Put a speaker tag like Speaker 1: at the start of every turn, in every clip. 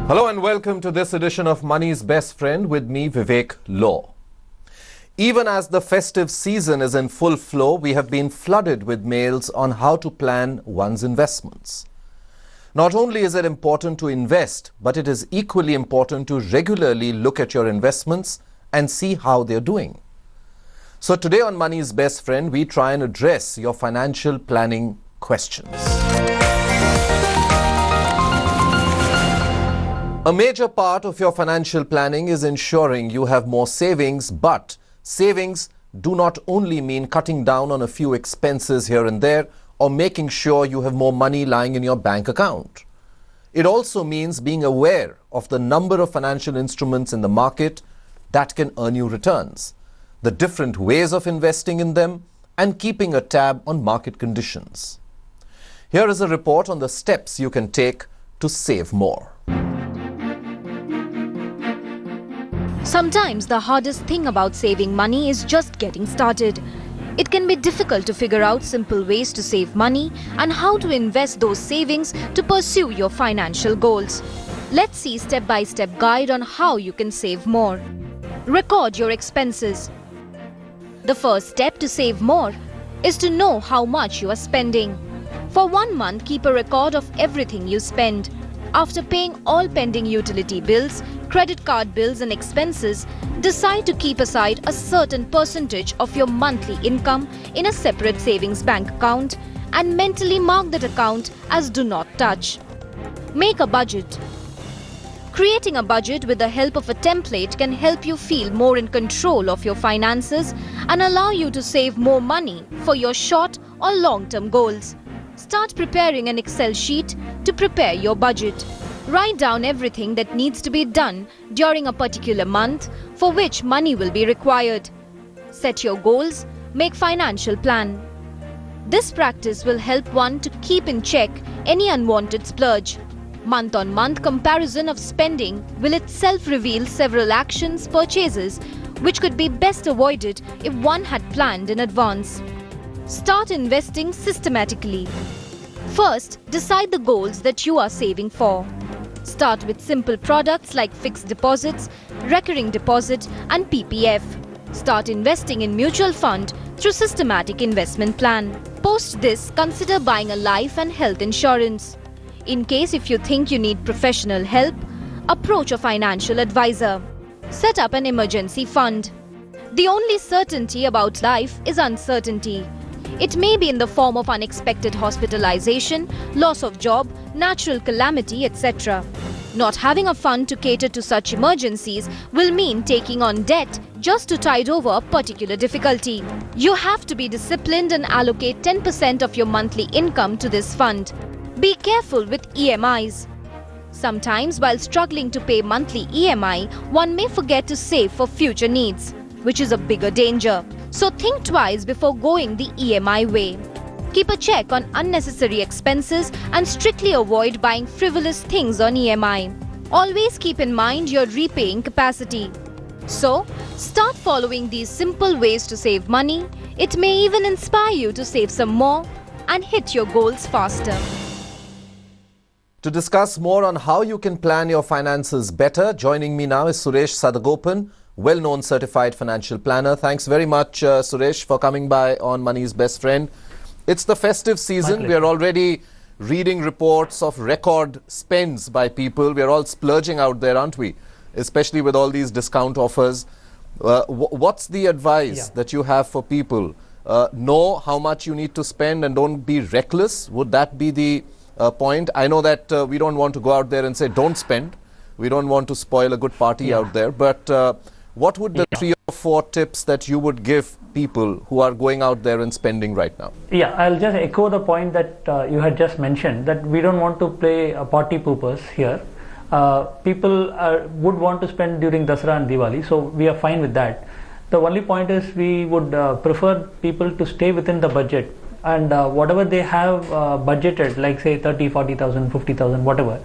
Speaker 1: Hello and welcome to this edition of Money's Best Friend with me, Vivek Law. Even as the festive season is in full flow, we have been flooded with mails on how to plan one's investments. Not only is it important to invest, but it is equally important to regularly look at your investments and see how they're doing. So today on Money's Best Friend, we try and address your financial planning questions. A major part of your financial planning is ensuring you have more savings, but savings do not only mean cutting down on a few expenses here and there or making sure you have more money lying in your bank account. It also means being aware of the number of financial instruments in the market that can earn you returns, the different ways of investing in them, and keeping a tab on market conditions. Here is a report on the steps you can take to save more.
Speaker 2: Sometimes the hardest thing about saving money is just getting started. It can be difficult to figure out simple ways to save money and how to invest those savings to pursue your financial goals. Let's see step-by-step guide on how you can save more. Record your expenses. The first step to save more is to know how much you are spending. For 1 month, keep a record of everything you spend. After paying all pending utility bills, credit card bills and expenses, decide to keep aside a certain percentage of your monthly income in a separate savings bank account and mentally mark that account as do not touch. Make a budget. Creating a budget with the help of a template can help you feel more in control of your finances and allow you to save more money for your short or long-term goals. Start preparing an Excel sheet to prepare your budget. Write down everything that needs to be done during a particular month for which money will be required. Set your goals, make financial plan. This practice will help one to keep in check any unwanted splurge. Month-on-month comparison of spending will itself reveal several actions, purchases, which could be best avoided if one had planned in advance. Start investing systematically. First, decide the goals that you are saving for. Start with simple products like fixed deposits, recurring deposit, and PPF. Start investing in mutual fund through systematic investment plan. Post this, consider buying a life and health insurance. In case if you think you need professional help, approach a financial advisor. Set up an emergency fund. The only certainty about life is uncertainty. It may be in the form of unexpected hospitalization, loss of job, natural calamity, etc. Not having a fund to cater to such emergencies will mean taking on debt just to tide over a particular difficulty. You have to be disciplined and allocate 10% of your monthly income to this fund. Be careful with EMIs. Sometimes while struggling to pay monthly EMI, one may forget to save for future needs, which is a bigger danger. So think twice before going the EMI way. Keep a check on unnecessary expenses and strictly avoid buying frivolous things on EMI. Always keep in mind your repaying capacity. So, start following these simple ways to save money. It may even inspire you to save some more and hit your goals faster.
Speaker 1: To discuss more on how you can plan your finances better, joining me now is Suresh Sadagopan, well-known certified financial planner. Thanks very much, Suresh, for coming by on Money's Best Friend. It's the festive season. We are already reading reports of record spends by people. We are all splurging out there, aren't we? Especially with all these discount offers. What's the advice that you have for people? Know how much you need to spend and don't be reckless. Would that be the point? I know that we don't want to go out there and say don't spend. We don't want to spoil a good party out there. But what would the 3 or 4 tips that you would give people who are going out there and spending right now?
Speaker 3: Yeah, I'll just echo the point that you had just mentioned, that we don't want to play party poopers here. People would want to spend during Dasara and Diwali, so we are fine with that. The only point is we would prefer people to stay within the budget, and whatever they have budgeted, like say 30, 40,000, 50,000, whatever,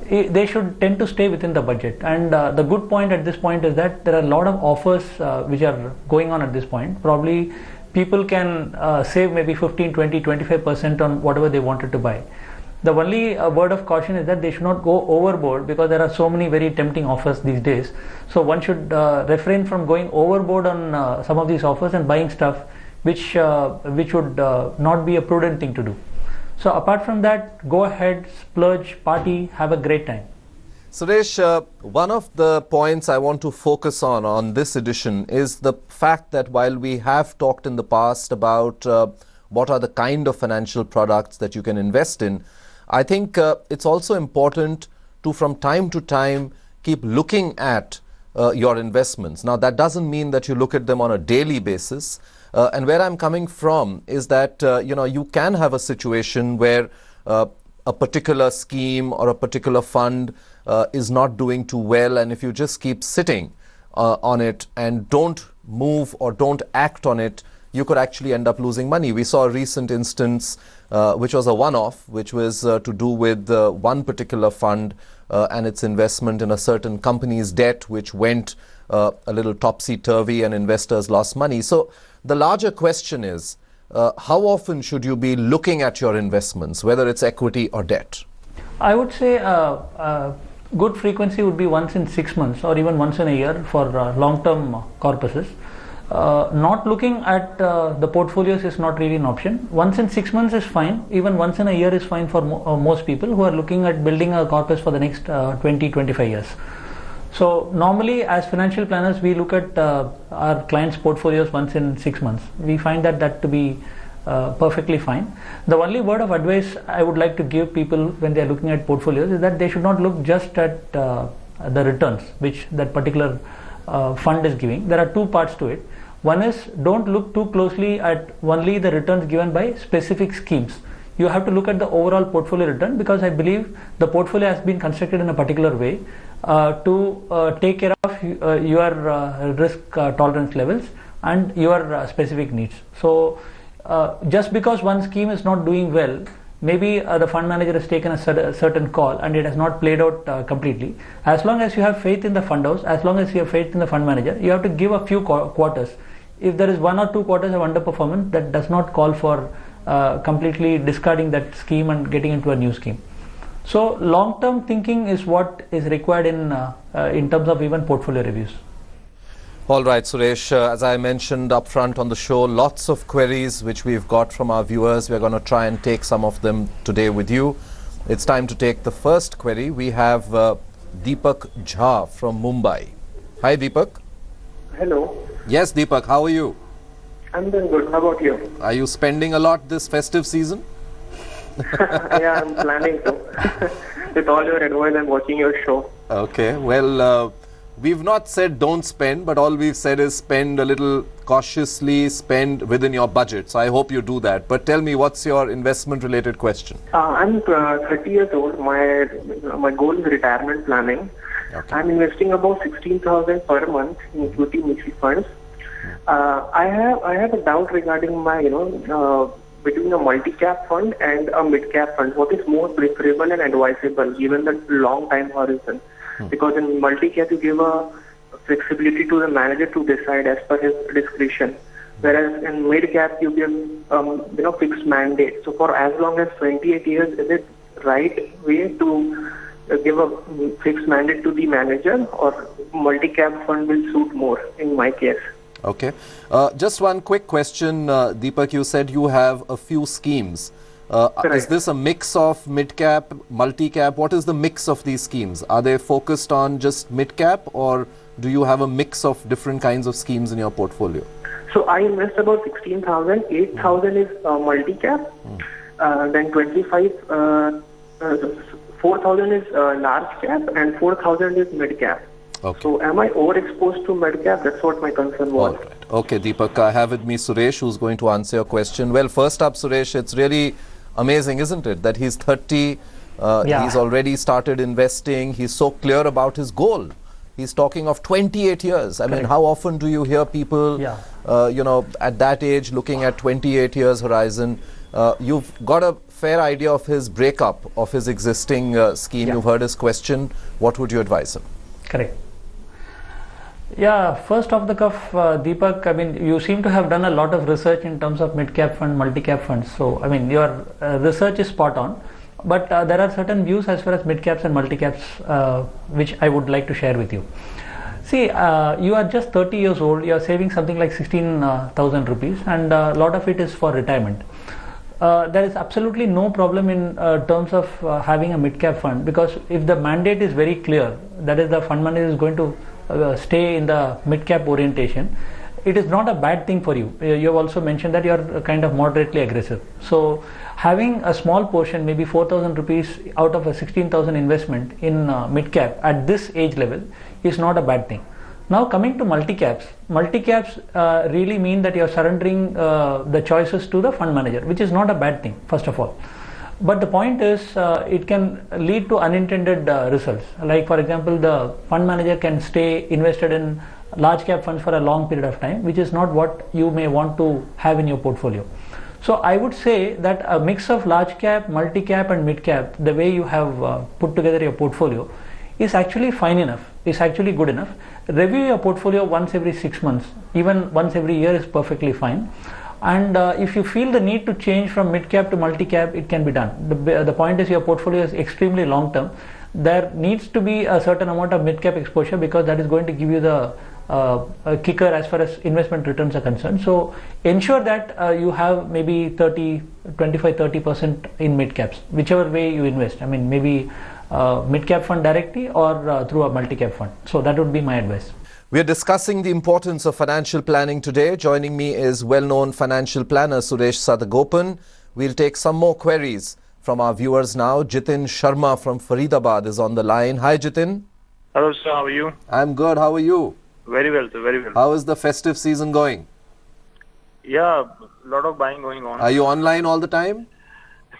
Speaker 3: they should tend to stay within the budget. And the good point at this point is that there are a lot of offers which are going on at this point. Probably people can save maybe 15, 20, 25% on whatever they wanted to buy. The only word of caution is that they should not go overboard, because there are so many very tempting offers these days. So one should refrain from going overboard on some of these offers and buying stuff which would not be a prudent thing to do. So apart from that, go ahead, splurge, party, have a great time.
Speaker 1: Suresh, one of the points I want to focus on this edition is the fact that while we have talked in the past about what are the kind of financial products that you can invest in, I think it's also important to, from time to time, keep looking at your investments. Now, that doesn't mean that you look at them on a daily basis. And where I'm coming from is that, you can have a situation where a particular scheme or a particular fund is not doing too well. And if you just keep sitting on it and don't move or don't act on it, you could actually end up losing money. We saw a recent instance, which was a one-off, which was to do with one particular fund and its investment in a certain company's debt, which went a little topsy-turvy and investors lost money. So the larger question is, how often should you be looking at your investments, whether it's equity or debt?
Speaker 3: I would say good frequency would be once in 6 months or even once in a year for long-term corpuses. Not looking at the portfolios is not really an option. Once in 6 months is fine. Even once in a year is fine for most people who are looking at building a corpus for the next 20-25 years. So normally, as financial planners, we look at our clients' portfolios once in 6 months. We find that to be perfectly fine. The only word of advice I would like to give people when they are looking at portfolios is that they should not look just at the returns which that particular fund is giving. There are two parts to it. One is, don't look too closely at only the returns given by specific schemes. You have to look at the overall portfolio return, because I believe the portfolio has been constructed in a particular way to take care of your risk tolerance levels and your specific needs. So just because one scheme is not doing well, maybe the fund manager has taken a certain call and it has not played out completely. As long as you have faith in the fund house, as long as you have faith in the fund manager, you have to give a few quarters. If there is 1 or 2 quarters of underperformance, that does not call for completely discarding that scheme and getting into a new scheme. So long-term thinking is what is required in terms of even portfolio reviews.
Speaker 1: All right, Suresh, as I mentioned up front on the show, lots of queries which we've got from our viewers. We're going to try and take some of them today with you. It's time to take the first query. We have Deepak Jha from Mumbai. Hi, Deepak.
Speaker 4: Hello.
Speaker 1: Yes, Deepak, how are you?
Speaker 4: I'm doing good. How about you?
Speaker 1: Are you spending a lot this festive season?
Speaker 4: Yeah, I'm planning to. With all your advice, I'm watching your show.
Speaker 1: Okay, well, we've not said don't spend, but all we've said is spend a little cautiously, spend within your budget. So I hope you do that. But tell me, what's your investment related question?
Speaker 4: I'm 30 years old. My goal is retirement planning.
Speaker 1: Okay.
Speaker 4: I'm investing about 16,000 per month in equity mutual funds. I have a doubt regarding my, between a multi-cap fund and a mid-cap fund. What is more preferable and advisable given the long time horizon? Because in multi-cap you give a flexibility to the manager to decide as per his discretion, whereas in mid-cap you give fixed mandate. So for as long as 28 years, is it right way to give a fixed mandate to the manager, or multi-cap fund will suit more in my case?
Speaker 1: Okay. Just one quick question, Deepak. You said you have a few schemes. Is this a mix of mid-cap, multi-cap? What is the mix of these schemes? Are they focused on just mid-cap, or do you have a mix of different kinds of schemes in your portfolio?
Speaker 4: So I invest about 16,000. 8,000 is multi-cap. Then 4,000 is large cap, and 4,000 is mid-cap.
Speaker 1: Okay.
Speaker 4: So am I overexposed to mid-cap? That's what my concern was.
Speaker 1: All right. Okay, Deepak, I have with me Suresh, who's going to answer your question. Well, first up, Suresh, it's really amazing, isn't it, that he's 30, he's already started investing, he's so clear about his goal. He's talking of 28 years. I mean, how often do you hear people, at that age looking at 28 years horizon? You've got a fair idea of his breakup of his existing scheme. You've heard his question. What would you advise him?
Speaker 3: Correct. Yeah, first off the cuff, Deepak, I mean, you seem to have done a lot of research in terms of mid-cap fund, multi-cap funds. So, I mean, your research is spot on. But there are certain views as far as mid caps and multi caps which I would like to share with you. See, you are just 30 years old, you are saving something like 16,000 rupees, and a lot of it is for retirement. There is absolutely no problem in terms of having a mid cap fund, because if the mandate is very clear, that is, the fund manager is going to stay in the mid cap orientation, it is not a bad thing for you. You have also mentioned that you are kind of moderately aggressive. So having a small portion, maybe 4,000 rupees out of a 16,000 investment in mid cap at this age level is not a bad thing. Now coming to multi-caps really mean that you are surrendering the choices to the fund manager, which is not a bad thing, first of all. But the point is, it can lead to unintended results. Like for example, the fund manager can stay invested in large cap funds for a long period of time, which is not what you may want to have in your portfolio. So I would say that a mix of large cap, multi cap and mid cap, the way you have put together your portfolio, is actually fine enough, is actually good enough. Review your portfolio once every 6 months, even once every year is perfectly fine. And if you feel the need to change from mid cap to multi cap, it can be done. The point is, your portfolio is extremely long term. There needs to be a certain amount of mid cap exposure, because that is going to give you the kicker as far as investment returns are concerned. So ensure that you have maybe 25-30% in mid caps, whichever way you invest. I mean, maybe mid cap fund directly or through a multi cap fund. So that would be my advice.
Speaker 1: We are discussing the importance of financial planning today. Joining me is well-known financial planner Suresh Sadagopan. We'll take some more queries from our viewers now. Jitin Sharma from Faridabad is on the line. Hi, Jitin.
Speaker 5: Hello, sir. How are you?
Speaker 1: I'm good. How are you?
Speaker 5: Very well, sir. Very well.
Speaker 1: How is the festive season going?
Speaker 5: Yeah, a lot of buying going on.
Speaker 1: Are you online all the time?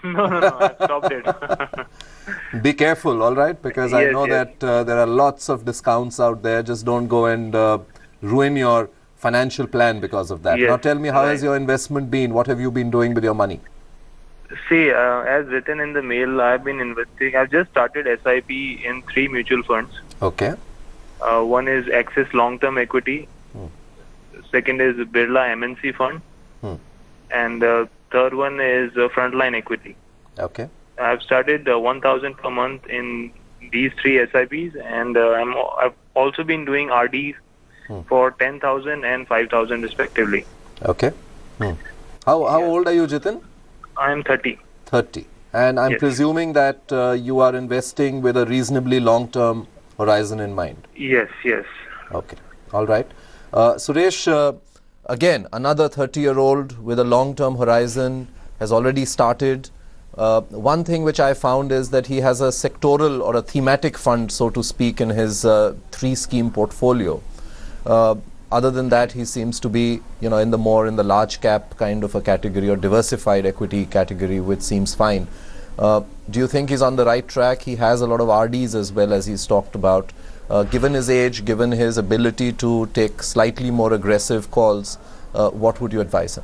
Speaker 5: No, I stopped it.
Speaker 1: Be careful, all right? Because I
Speaker 5: Yes,
Speaker 1: know
Speaker 5: yes.
Speaker 1: that there are lots of discounts out there. Just don't go and ruin your financial plan because of that.
Speaker 5: Yes,
Speaker 1: Now tell me, how has
Speaker 5: right.
Speaker 1: your investment been? What have you been doing with your money?
Speaker 5: See, as written in the mail, I've been investing. I've just started SIP in 3 mutual funds.
Speaker 1: Okay.
Speaker 5: One is Axis Long-Term Equity. Second is Birla MNC Fund. And third one is Frontline Equity.
Speaker 1: Okay.
Speaker 5: I've started 1,000 per month in these 3 SIPs, and I've also been doing RDs for 10,000 and 5,000 respectively.
Speaker 1: Okay. How old are you, Jitin?
Speaker 5: I am 30.
Speaker 1: 30. And I'm
Speaker 5: Yes.
Speaker 1: presuming that you are investing with a reasonably long-term horizon in mind.
Speaker 5: Yes.
Speaker 1: Okay. All right. Suresh, again, another 30-year-old with a long-term horizon has already started. One thing which I found is that he has a sectoral or a thematic fund, so to speak, in his 3-scheme portfolio. Other than that, he seems to be, in the large cap kind of a category or diversified equity category, which seems fine. Do you think he's on the right track? He has a lot of RDs as well, as he's talked about. Given his age, given his ability to take slightly more aggressive calls, what would you advise him?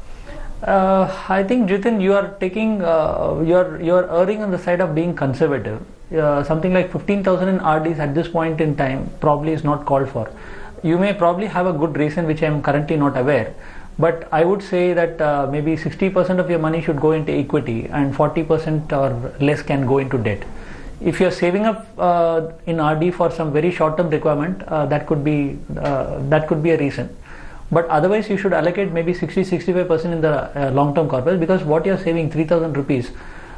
Speaker 3: I think, Jitin, you are taking, you're erring on the side of being conservative. Something like 15,000 in RDs at this point in time probably is not called for. You may probably have a good reason which I am currently not aware, but I would say that maybe 60% of your money should go into equity and 40% or less can go into debt. If you're saving up in RD for some very short-term requirement, that could be a reason. But otherwise, you should allocate maybe 60-65% in the long-term corpus, because what you're saving, 3,000 rupees,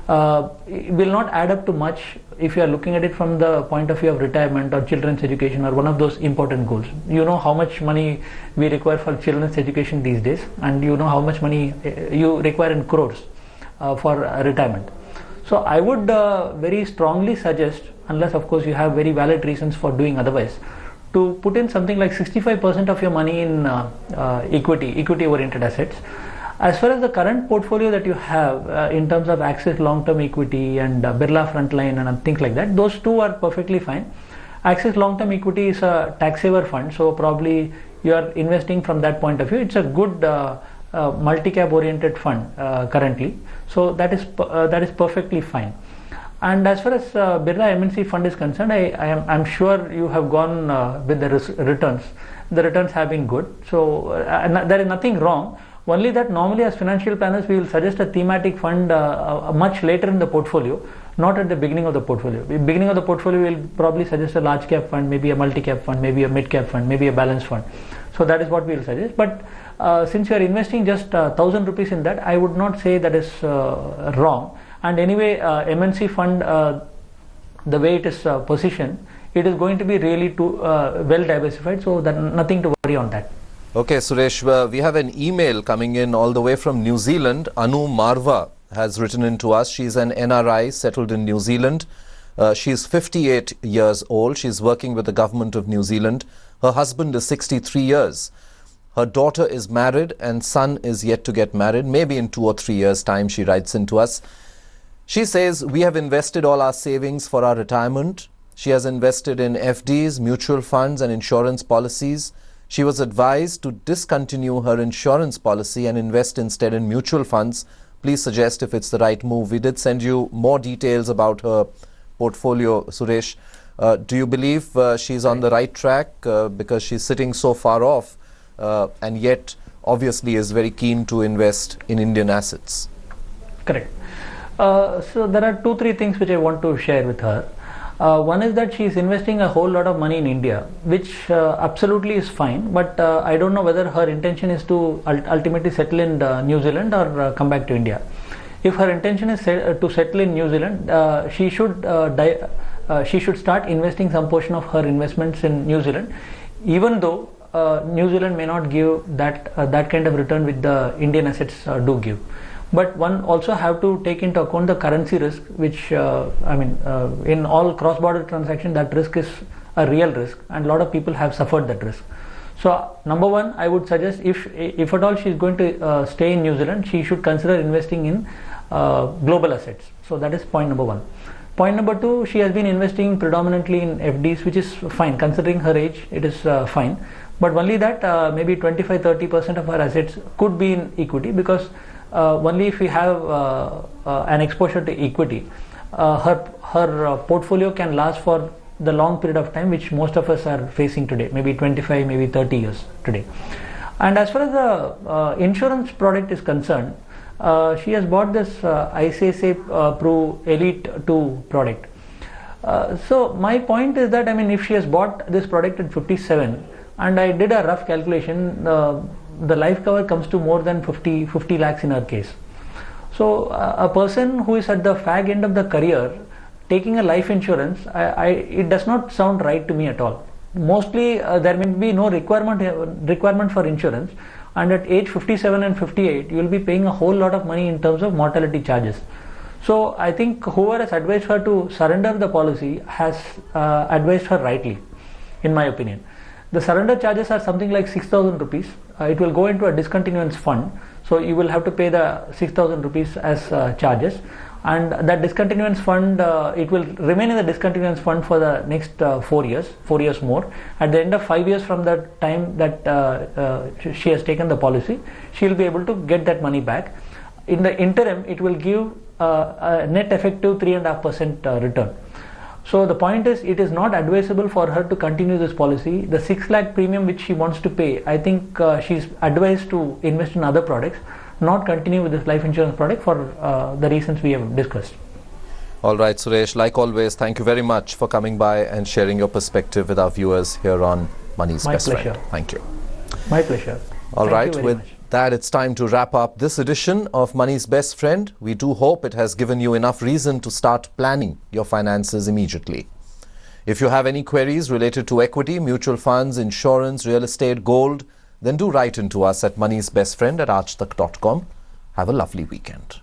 Speaker 3: will not add up to much if you are looking at it from the point of view of retirement or children's education or one of those important goals. You know how much money we require for children's education these days, and you know how much money you require in crores for retirement. So I would very strongly suggest, unless of course you have very valid reasons for doing otherwise, to put in something like 65% of your money in equity oriented assets. As far as the current portfolio that you have in terms of Axis Long-Term Equity and Birla Frontline and things like that, those two are perfectly fine. Axis Long-Term Equity is a tax saver fund, so probably you are investing from that point of view. It's a good multi-cap oriented fund currently, so that is perfectly fine. And as far as Birla MNC fund is concerned, I'm sure you have gone with the returns. The returns have been good, so there is nothing wrong. Only that normally as financial planners we will suggest a thematic fund much later in the portfolio, not at the beginning of the portfolio. Beginning of the portfolio we will probably suggest a large cap fund, maybe a multi cap fund, maybe a mid cap fund, maybe a balanced fund. So that is what we will suggest. But since you are investing just 1,000 rupees in that, I would not say that is wrong. And anyway, MNC fund, the way it is positioned, it is going to be really too well diversified, so that nothing to worry on that.
Speaker 1: Okay, Suresh, we have an email coming in all the way from New Zealand. Anu Marva has written in to us. She's an NRI settled in New Zealand. She's 58 years old. She's working with the government of New Zealand. Her husband is 63 years. Her daughter is married and son is yet to get married. Maybe in 2 or 3 years' time, she writes in to us. She says, we have invested all our savings for our retirement. She has invested in FDs, mutual funds and insurance policies. She was advised to discontinue her insurance policy and invest instead in mutual funds. Please suggest if it's the right move. We did send you more details about her portfolio, Suresh. Do you believe she's on the right track because she's sitting so far off and yet obviously is very keen to invest in Indian assets?
Speaker 3: Correct. So there are 2-3 things which I want to share with her. One is that she is investing a whole lot of money in India, which absolutely is fine, but I don't know whether her intention is to ultimately settle in New Zealand or come back to India. If her intention is to settle in New Zealand, she should start investing some portion of her investments in New Zealand, even though New Zealand may not give that kind of return which the Indian assets do give. But one also have to take into account the currency risk, which in all cross-border transactions that risk is a real risk, and a lot of people have suffered that risk. So number one, I would suggest if at all she is going to stay in New Zealand, she should consider investing in global assets. So that is point number one. Point number two, she has been investing predominantly in FDs, which is fine considering her age. It is fine, but only that maybe 25-30% of her assets could be in equity, because only if we have an exposure to equity, her portfolio can last for the long period of time which most of us are facing today, maybe 25, maybe 30 years today. And as far as the insurance product is concerned, she has bought this ICICI Pru Elite 2 product. So my point is that, if she has bought this product at 57, and I did a rough calculation, the life cover comes to more than 50 lakhs in her case. So a person who is at the fag end of the career taking a life insurance, it does not sound right to me at all. Mostly there may be no requirement for insurance, and at age 57 and 58 you will be paying a whole lot of money in terms of mortality charges. So I think whoever has advised her to surrender the policy has advised her rightly, in my opinion. The surrender charges are something like 6,000 rupees. It will go into a discontinuance fund, so you will have to pay the 6,000 rupees as charges, and that discontinuance fund, it will remain in the discontinuance fund for the next 4 years more. At the end of 5 years from the time that she has taken the policy, she will be able to get that money back. In the interim, it will give a net effective 3.5% return. So the point is, it is not advisable for her to continue this policy. The 6 lakh premium which she wants to pay, I think she is advised to invest in other products, not continue with this life insurance product for the reasons we have discussed.
Speaker 1: All right, Suresh, like always, thank you very much for coming by and sharing your perspective with our viewers here on Money's Best Friend. Thank you.
Speaker 3: My pleasure.
Speaker 1: All right, with that, it's time to wrap up this edition of Money's Best Friend. We do hope it has given you enough reason to start planning your finances immediately. If you have any queries related to equity, mutual funds, insurance, real estate, gold, then do write into us at moneysbestfriend@aajtak.com. Have a lovely weekend.